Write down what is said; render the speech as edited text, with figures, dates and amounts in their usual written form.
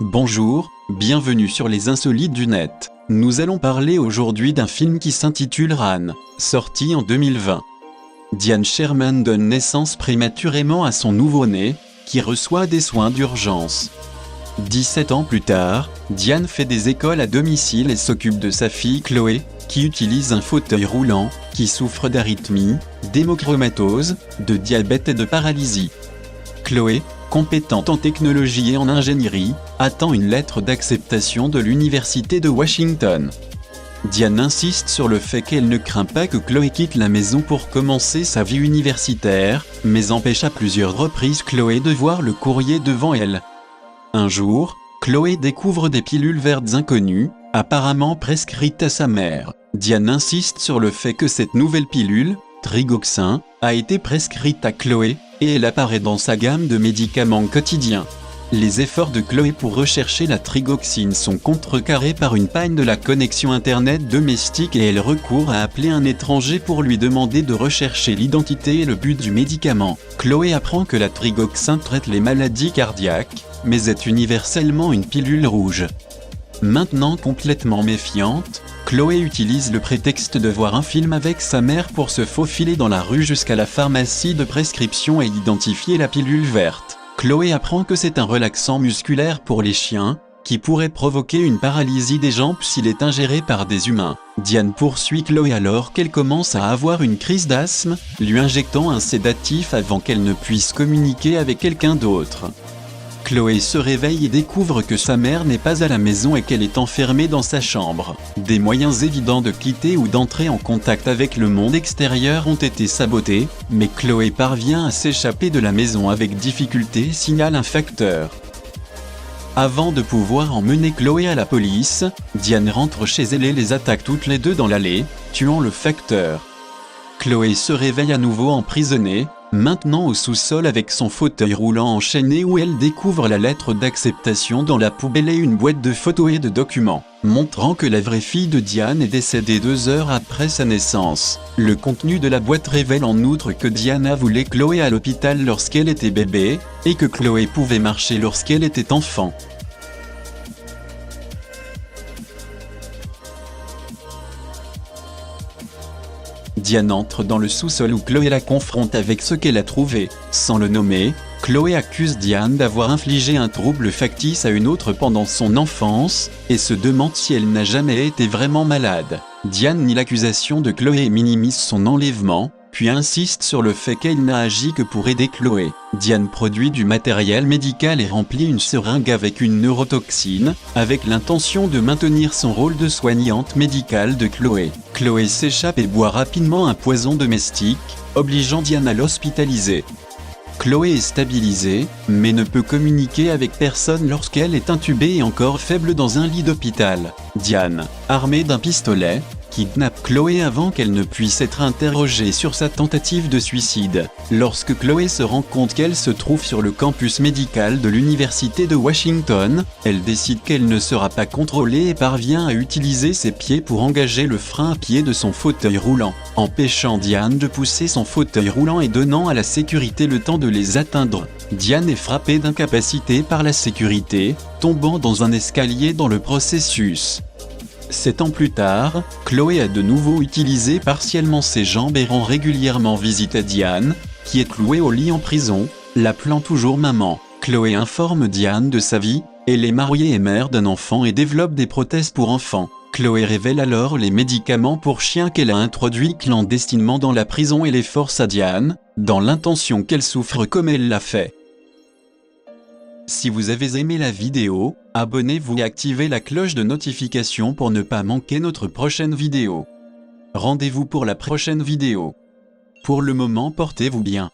Bonjour, bienvenue sur les insolites du net. Nous allons parler aujourd'hui d'un film qui s'intitule Ran, sorti en 2020. Diane Sherman donne naissance prématurément à son nouveau-né, qui reçoit des soins d'urgence. 17 ans plus tard, Diane fait des écoles à domicile et s'occupe de sa fille Chloé, qui utilise un fauteuil roulant, qui souffre d'arythmie, d'hémochromatose, de diabète et de paralysie. Chloé, compétente en technologie et en ingénierie, attend une lettre d'acceptation de l'Université de Washington. Diane insiste sur le fait qu'elle ne craint pas que Chloé quitte la maison pour commencer sa vie universitaire, mais empêche à plusieurs reprises Chloé de voir le courrier devant elle. Un jour, Chloé découvre des pilules vertes inconnues, apparemment prescrites à sa mère. Diane insiste sur le fait que cette nouvelle pilule, Trigoxin, a été prescrite à Chloé, et elle apparaît dans sa gamme de médicaments quotidiens. Les efforts de Chloé pour rechercher la trigoxine sont contrecarrés par une panne de la connexion internet domestique et elle recourt à appeler un étranger pour lui demander de rechercher l'identité et le but du médicament. Chloé apprend que la trigoxine traite les maladies cardiaques, mais est universellement une pilule rouge. Maintenant complètement méfiante, Chloé utilise le prétexte de voir un film avec sa mère pour se faufiler dans la rue jusqu'à la pharmacie de prescription et identifier la pilule verte. Chloé apprend que c'est un relaxant musculaire pour les chiens, qui pourrait provoquer une paralysie des jambes s'il est ingéré par des humains. Diane poursuit Chloé alors qu'elle commence à avoir une crise d'asthme, lui injectant un sédatif avant qu'elle ne puisse communiquer avec quelqu'un d'autre. Chloé se réveille et découvre que sa mère n'est pas à la maison et qu'elle est enfermée dans sa chambre. Des moyens évidents de quitter ou d'entrer en contact avec le monde extérieur ont été sabotés, mais Chloé parvient à s'échapper de la maison avec difficulté et signale un facteur. Avant de pouvoir emmener Chloé à la police, Diane rentre chez elle et les attaque toutes les deux dans l'allée, tuant le facteur. Chloé se réveille à nouveau emprisonnée, maintenant au sous-sol avec son fauteuil roulant enchaîné où elle découvre la lettre d'acceptation dans la poubelle et une boîte de photos et de documents, montrant que la vraie fille de Diane est décédée 2 heures après sa naissance. Le contenu de la boîte révèle en outre que Diana voulait Chloé à l'hôpital lorsqu'elle était bébé, et que Chloé pouvait marcher lorsqu'elle était enfant. Diane entre dans le sous-sol où Chloé la confronte avec ce qu'elle a trouvé. Sans le nommer, Chloé accuse Diane d'avoir infligé un trouble factice à une autre pendant son enfance, et se demande si elle n'a jamais été vraiment malade. Diane nie l'accusation de Chloé et minimise son enlèvement, puis insiste sur le fait qu'elle n'a agi que pour aider Chloé. Diane produit du matériel médical et remplit une seringue avec une neurotoxine, avec l'intention de maintenir son rôle de soignante médicale de Chloé. Chloé s'échappe et boit rapidement un poison domestique, obligeant Diane à l'hospitaliser. Chloé est stabilisée, mais ne peut communiquer avec personne lorsqu'elle est intubée et encore faible dans un lit d'hôpital. Diane, armée d'un pistolet, kidnappe Chloé avant qu'elle ne puisse être interrogée sur sa tentative de suicide. Lorsque Chloé se rend compte qu'elle se trouve sur le campus médical de l'Université de Washington, elle décide qu'elle ne sera pas contrôlée et parvient à utiliser ses pieds pour engager le frein à pied de son fauteuil roulant, empêchant Diane de pousser son fauteuil roulant et donnant à la sécurité le temps de les atteindre. Diane est frappée d'incapacité par la sécurité, tombant dans un escalier dans le processus. 7 ans plus tard, Chloé a de nouveau utilisé partiellement ses jambes et rend régulièrement visite à Diane, qui est clouée au lit en prison, l'appelant toujours maman. Chloé informe Diane de sa vie, elle est mariée et mère d'un enfant et développe des prothèses pour enfants. Chloé révèle alors les médicaments pour chiens qu'elle a introduits clandestinement dans la prison et les force à Diane, dans l'intention qu'elle souffre comme elle l'a fait. Si vous avez aimé la vidéo, abonnez-vous et activez la cloche de notification pour ne pas manquer notre prochaine vidéo. Rendez-vous pour la prochaine vidéo. Pour le moment, portez-vous bien.